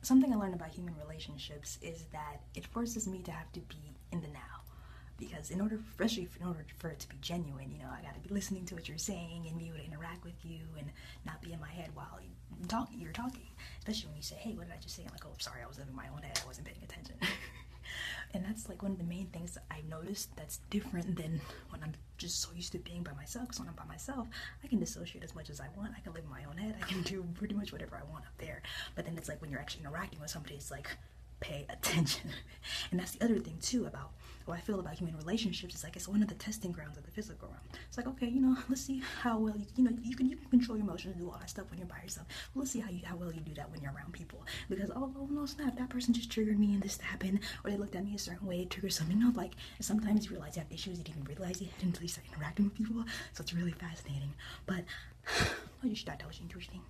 something I learned about human relationships is that it forces me to have to be in the now. Because especially in order for it to be genuine, I gotta be listening to what you're saying and be able to interact with you and not be in my head while you're talking. Especially when you say, "Hey, what did I just say?" I'm like, "Oh, sorry, I was living my own head. I wasn't paying attention." And that's like one of the main things that I've noticed that's different than when I'm just so used to being by myself. Because when I'm by myself, I can dissociate as much as I want. I can live in my own head. I can do pretty much whatever I want up there. But then it's like when you're actually interacting with somebody, it's like, pay attention. And that's the other thing too about what I feel about human relationships. Is like it's one of the testing grounds of the physical realm. It's like, okay, let's see how well you can control your emotions and do all that stuff when you're by yourself. Well, let's see how well you do that when you're around people. Because oh no, snap, that person just triggered me and this happened, or they looked at me a certain way, it triggers something. Like, and sometimes you realize you have issues you didn't even realize you had until you start interacting with people. So it's really fascinating. But oh, you should thought that was interesting.